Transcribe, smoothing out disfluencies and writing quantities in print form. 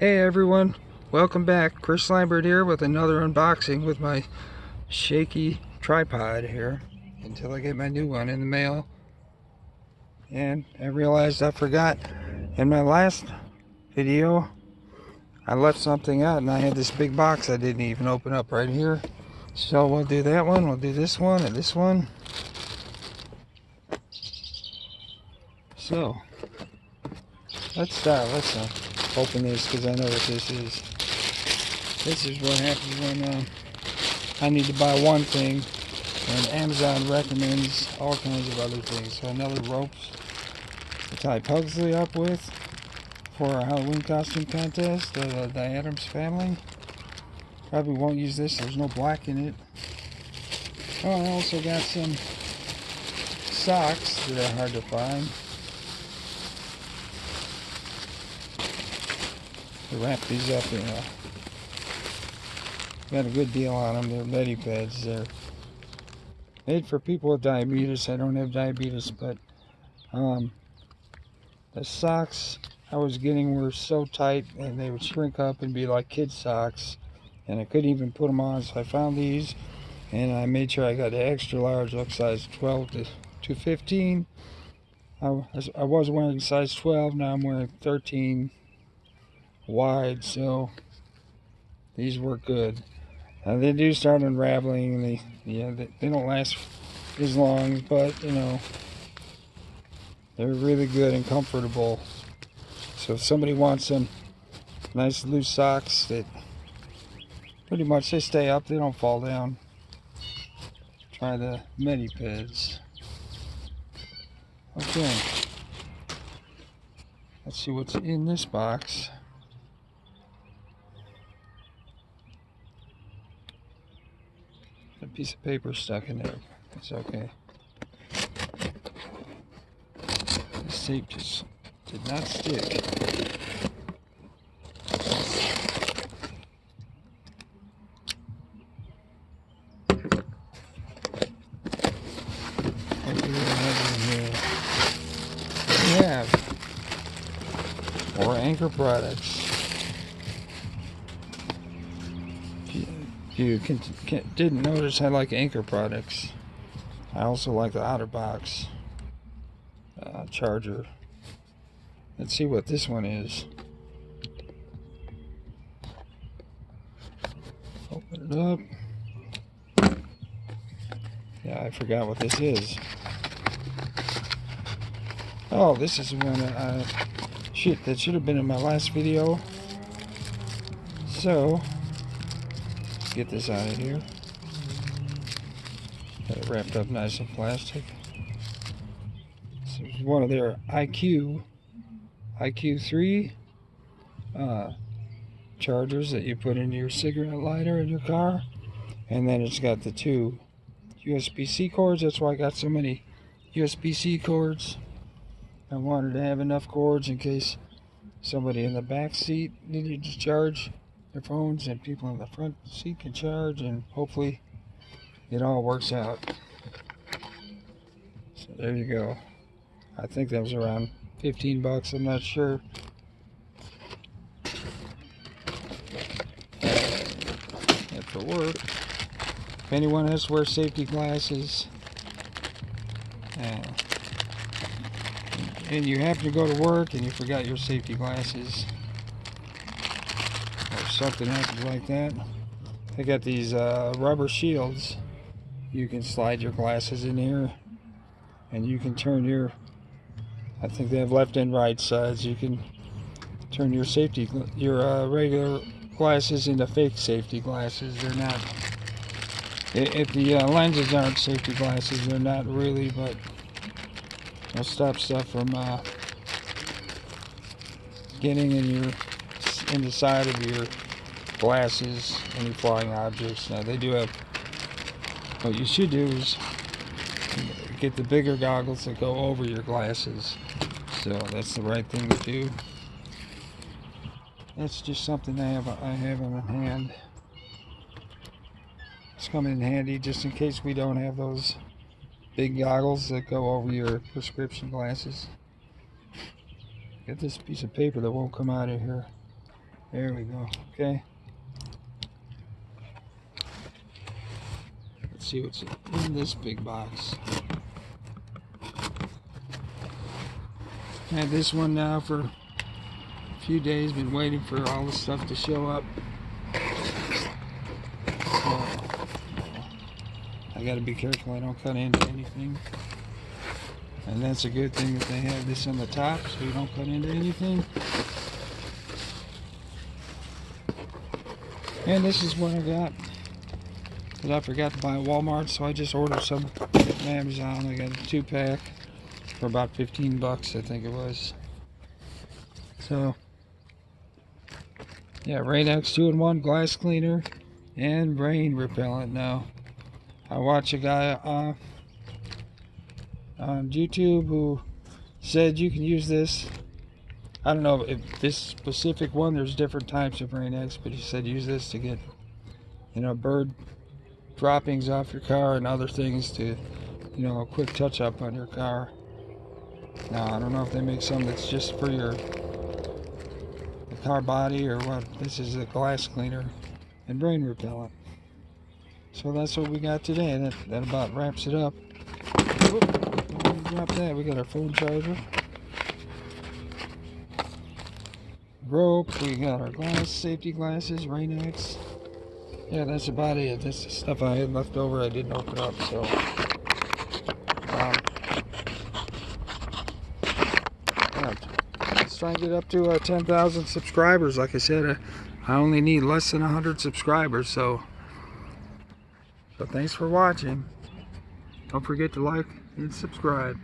Hey everyone, welcome back. Chris Lambert here with another unboxing with my shaky tripod here until I get my new one in the mail. And I realized I forgot in my last video I left something out, and I had this big box I didn't even open up right here. So we'll do that one, we'll do this one, and this one. So let's start. Let's open this because I know what this is. This is what happens when I need to buy one thing and Amazon recommends all kinds of other things. So another ropes to tie Pugsley up with for our Halloween costume contest, the Addams Family. Probably won't use this, there's no black in it. Oh, I also got some socks that are hard to find. To wrap these up in got a good deal on them. They're Medipeds. They're made for people with diabetes. I don't have diabetes, but the socks I was getting were so tight and they would shrink up and be like kid socks, and I couldn't even put them on. So I found these and I made sure I got the extra large, look size 12 to 15. I was wearing size 12, now I'm wearing 13 wide, so these work good. They do start unraveling, and they don't last as long, but you know, they're really good and comfortable. So if somebody wants some nice loose socks that pretty much they stay up, they don't fall down, try the Medipeds. Okay, let's see what's in this box. A piece of paper stuck in there. It's okay. This tape just did not stick. We have more Anchor products. You didn't notice I like Anchor products. I also like the OtterBox charger. Let's see what this one is. Open it up. Yeah, I forgot what this is. Oh, this is one. Shit, that should have been in my last video. So let's get this out of here. Got it wrapped up nice in plastic. This is one of their IQ3 chargers that you put into your cigarette lighter in your car, and then it's got the two USB-C cords. That's why I got so many USB-C cords. I wanted to have enough cords in case somebody in the back seat needed to charge their phones, and people in the front seat can charge, and hopefully it all works out. So there you go. I think that was around 15 bucks, I'm not sure. That will work. If anyone has to wear safety glasses and you happen to go to work and you forgot your safety glasses or something happens like that, I got these rubber shields. You can slide your glasses in here and you can turn your, I think they have left and right sides, you can turn your regular glasses into fake safety glasses. They're not, if the lenses aren't safety glasses, they're not really, but they'll stop stuff from getting in the side of your glasses, any flying objects. Now they do have, what you should do is get the bigger goggles that go over your glasses. So that's the right thing to do. That's just something I have on hand. It's coming in handy just in case we don't have those big goggles that go over your prescription glasses. Get this piece of paper that won't come out of here. There we go. Okay. Let's see what's in this big box. Had this one now for a few days. Been waiting for all the stuff to show up. So, I gotta be careful I don't cut into anything. And that's a good thing that they have this on the top so you don't cut into anything. And this is what I got. Because I forgot to buy at Walmart, so I just ordered some from Amazon. I got a 2-pack for about 15 bucks, I think it was. So, yeah, Rain-X 2-in-1 glass cleaner and rain repellent. Now, I watch a guy on YouTube who said you can use this. I don't know if this specific one, there's different types of Rain-X, but he said use this to get, you know, bird droppings off your car and other things to, you know, a quick touch up on your car. Now, I don't know if they make some that's just for the car body or what. This is a glass cleaner and rain repellent. So that's what we got today. That about wraps it up. Whoop, drop that. We got our phone charger. Rope, we got our safety glasses, Rain-X. Yeah, that's about it. This is stuff I had left over I didn't open up, so yeah, let's try and get up to 10,000 subscribers. Like I said, I only need less than 100 subscribers, so thanks for watching. Don't forget to like and subscribe.